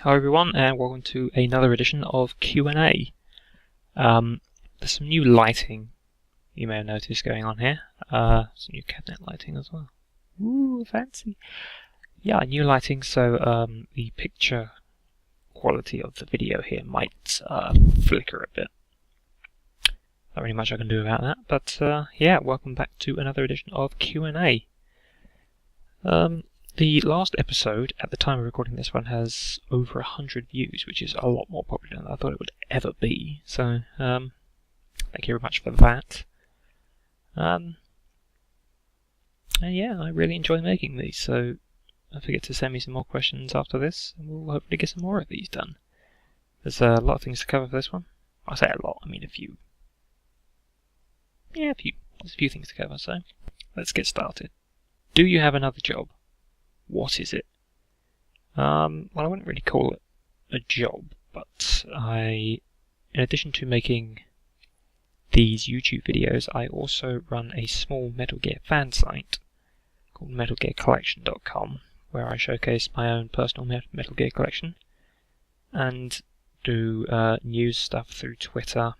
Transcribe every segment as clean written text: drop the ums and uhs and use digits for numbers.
Hi everyone, and welcome to another edition of Q&A. There's some new lighting you may have noticed going on here. Some new cabinet lighting as well. Ooh, fancy! Yeah, new lighting, so the picture quality of the video here might flicker a bit. Not really much I can do about that, but yeah, welcome back to another edition of Q&A. The last episode, at the time of recording this one, has over 100 views, which is a lot more popular than I thought it would ever be. So, thank you very much for that. And yeah, I really enjoy making these, so don't forget to send me some more questions after this, and we'll hopefully get some more of these done. There's a lot of things to cover for this one. I say a lot, I mean a few. Yeah, a few. There's a few things to cover, so let's get started. Do you have another job? What is it? Well, I wouldn't really call it a job, but in addition to making these YouTube videos, I also run a small Metal Gear fan site called MetalGearCollection.com, where I showcase my own personal Metal Gear collection and do news stuff through Twitter.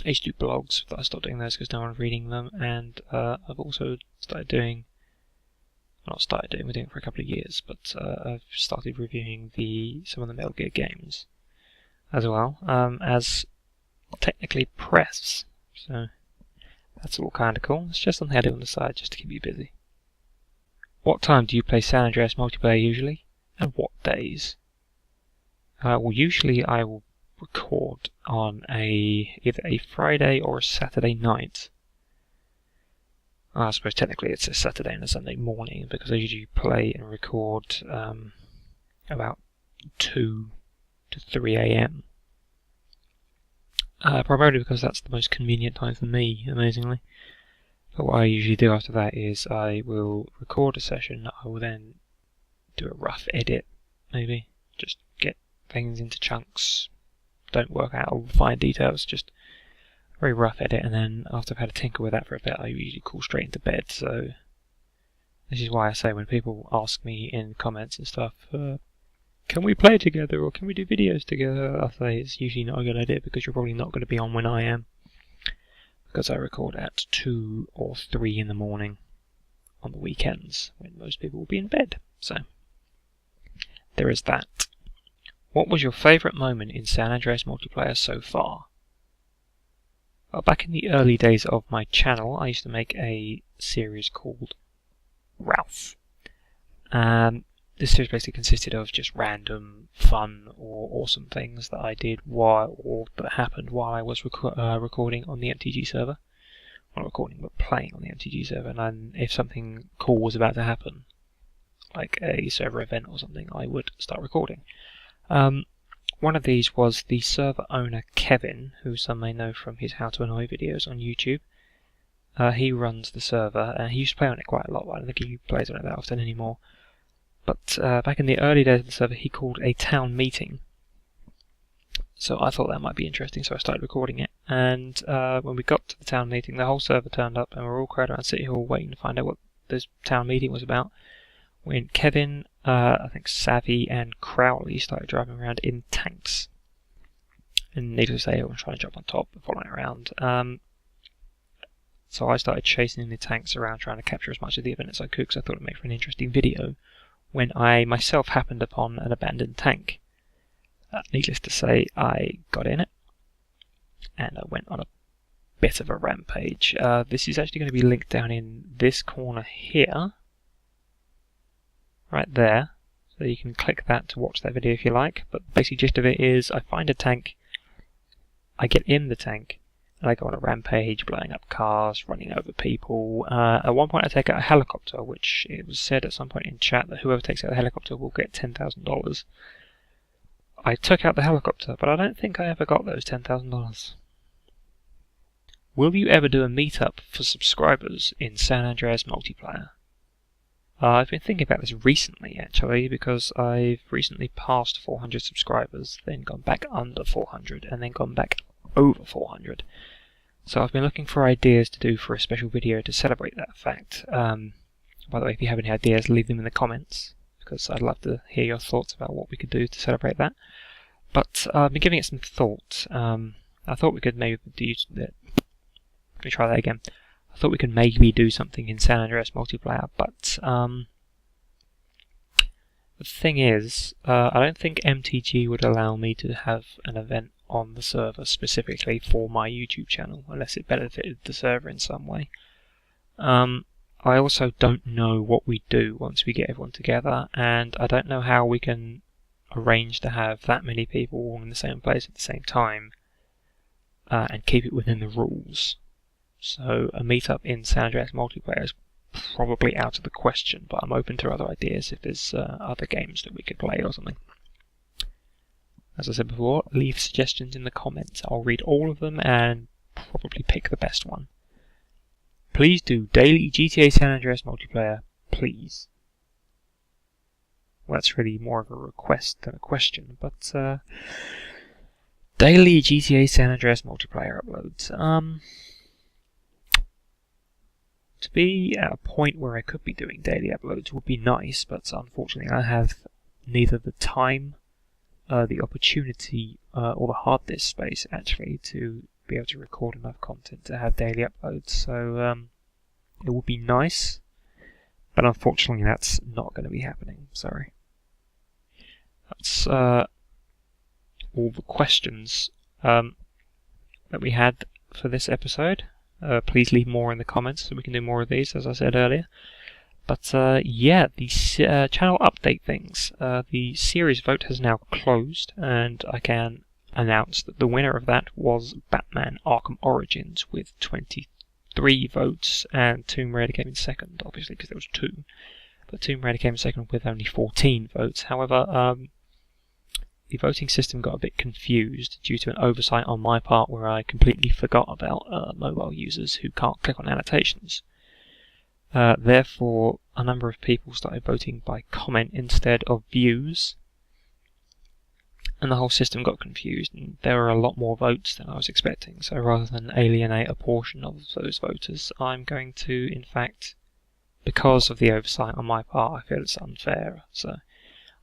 I used to do blogs, but I stopped doing those because no one's reading them, and I've also started doing we're doing it for a couple of years, but I've started reviewing some of the Metal Gear games as well, as technically press, so that's all kind of cool. It's just something I do on the side just to keep you busy. What time do you play San Andreas multiplayer usually, and what days? Well, usually I will record on either a Friday or a Saturday night. I suppose technically it's a Saturday and a Sunday morning, because I usually play and record about 2 to 3 AM. Primarily because that's the most convenient time for me, amazingly. But what I usually do after that is I will record a session, I will then do a rough edit, maybe. Just get things into chunks, don't work out all the fine details, just very rough edit, and then after I've had a tinker with that for a bit, I usually call straight into bed. So this is why I say when people ask me in comments and stuff, can we play together or can we do videos together, I say it's usually not a good idea, because you're probably not going to be on when I am, because I record at 2 or 3 in the morning on the weekends when most people will be in bed. So there is that. What was your favourite moment in San Andreas multiplayer so far? Well, back in the early days of my channel, I used to make a series called Ralph. This series basically consisted of just random, fun, or awesome things that I did that happened while I was recording on the MTG server. Well, not recording, but playing on the MTG server. And then if something cool was about to happen, like a server event or something, I would start recording. One of these was the server owner Kevin, who some may know from his How to Annoy videos on YouTube. He runs the server, and he used to play on it quite a lot, but I don't think he plays on it that often anymore. But back in the early days of the server, he called a town meeting. So I thought that might be interesting, so I started recording it. And when we got to the town meeting, the whole server turned up, and we were all crowded around City Hall waiting to find out what this town meeting was about. When Kevin, I think Savvy and Crowley started driving around in tanks. And needless to say, everyone was trying to jump on top and following around. So I started chasing the tanks around, trying to capture as much of the event as I could, because I thought it would make for an interesting video, when I myself happened upon an abandoned tank. Needless to say, I got in it, and I went on a bit of a rampage. This is actually going to be linked down in this corner here. Right there, so you can click that to watch that video if you like, but the basic gist of it is I find a tank, I get in the tank, and I go on a rampage, blowing up cars, running over people. At one point I take out a helicopter, which it was said at some point in chat that whoever takes out the helicopter will get $10,000. I took out the helicopter, but I don't think I ever got those $10,000. Will you ever do a meetup for subscribers in San Andreas multiplayer? I've been thinking about this recently, actually, because I've recently passed 400 subscribers, then gone back under 400, and then gone back over 400. So I've been looking for ideas to do for a special video to celebrate that fact. By the way, if you have any ideas, leave them in the comments, because I'd love to hear your thoughts about what we could do to celebrate that. But I've been giving it some thought. I thought we could maybe do... Let me try that again. I thought we could maybe do something in San Andreas multiplayer, but the thing is, I don't think MTG would allow me to have an event on the server specifically for my YouTube channel, unless it benefited the server in some way. I also don't know what we do once we get everyone together, and I don't know how we can arrange to have that many people all in the same place at the same time and keep it within the rules. So a meetup in San Andreas multiplayer is probably out of the question, but I'm open to other ideas if there's other games that we could play or something. As I said before, leave suggestions in the comments. I'll read all of them and probably pick the best one. Please do daily GTA San Andreas multiplayer, please. Well, that's really more of a request than a question, but daily GTA San Andreas multiplayer uploads. To be at a point where I could be doing daily uploads would be nice, but unfortunately I have neither the time, the opportunity, or the hard disk space actually to be able to record enough content to have daily uploads. So it would be nice, but unfortunately that's not going to be happening. Sorry. That's all the questions that we had for this episode. Please leave more in the comments so we can do more of these, as I said earlier. But yeah, the channel update things. The series vote has now closed, and I can announce that the winner of that was Batman Arkham Origins with 23 votes, and Tomb Raider came in second, obviously, because there was 2. But Tomb Raider came in second with only 14 votes. However, the voting system got a bit confused due to an oversight on my part where I completely forgot about mobile users who can't click on annotations. Therefore, a number of people started voting by comment instead of views, and the whole system got confused, and there were a lot more votes than I was expecting. So rather than alienate a portion of those voters, I'm going to, in fact, because of the oversight on my part, I feel it's unfair. So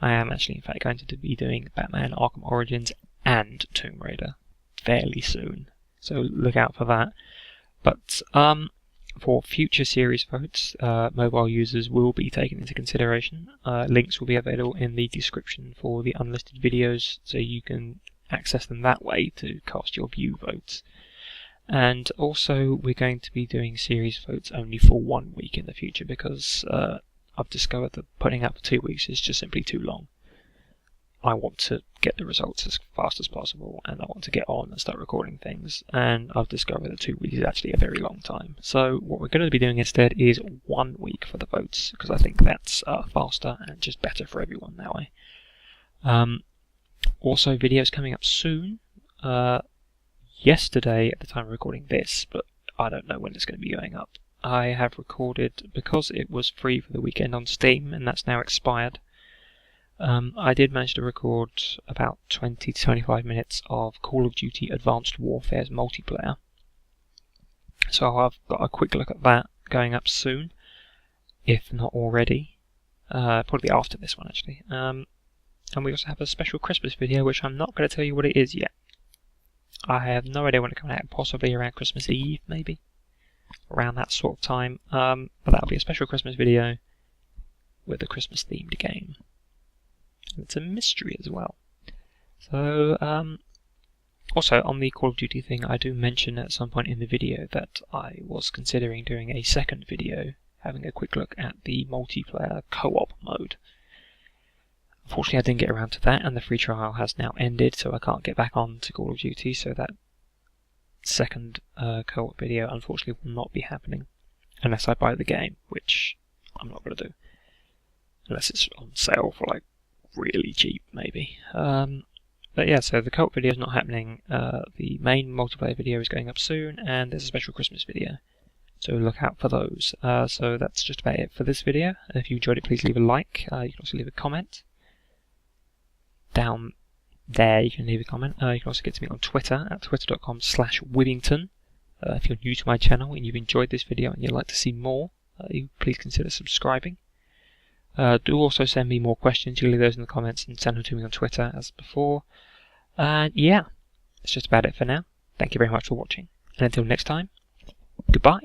I am actually, in fact, going to be doing Batman Arkham Origins and Tomb Raider fairly soon. So look out for that. But for future series votes, mobile users will be taken into consideration. Links will be available in the description for the unlisted videos, so you can access them that way to cast your view votes. And also, we're going to be doing series votes only for 1 week in the future, because I've discovered that putting out for 2 weeks is just simply too long. I want to get the results as fast as possible, and I want to get on and start recording things, and I've discovered that 2 weeks is actually a very long time. So what we're going to be doing instead is 1 week for the votes, because I think that's faster and just better for everyone that way. Also, videos coming up soon. Yesterday at the time of recording this, but I don't know when it's going to be going up. I have recorded, because it was free for the weekend on Steam, and that's now expired. I did manage to record about 20 to 25 minutes of Call of Duty Advanced Warfare's multiplayer. So I've got a quick look at that going up soon, if not already. Probably after this one, actually. And we also have a special Christmas video, which I'm not going to tell you what it is yet. I have no idea when it's coming out, possibly around Christmas Eve, maybe. Around that sort of time. But that'll be a special Christmas video with a Christmas themed game. And it's a mystery as well. So, also on the Call of Duty thing, I do mention at some point in the video that I was considering doing a second video, having a quick look at the multiplayer co-op mode. Unfortunately, I didn't get around to that, and the free trial has now ended, so I can't get back on to Call of Duty, so that second co-op video unfortunately will not be happening unless I buy the game, which I'm not going to do. Unless it's on sale for like really cheap, maybe. But yeah, so the co-op video is not happening. The main multiplayer video is going up soon, and there's a special Christmas video. So look out for those. So that's just about it for this video. If you enjoyed it, please leave a like. You can also leave a comment. Down there you can leave a comment. You can also get to me on Twitter at twitter.com/Wibbington. If you're new to my channel and you've enjoyed this video and you'd like to see more, please consider subscribing. Do also send me more questions. You can leave those in the comments and send them to me on Twitter as before. And yeah, that's just about it for now. Thank you very much for watching. And until next time, goodbye.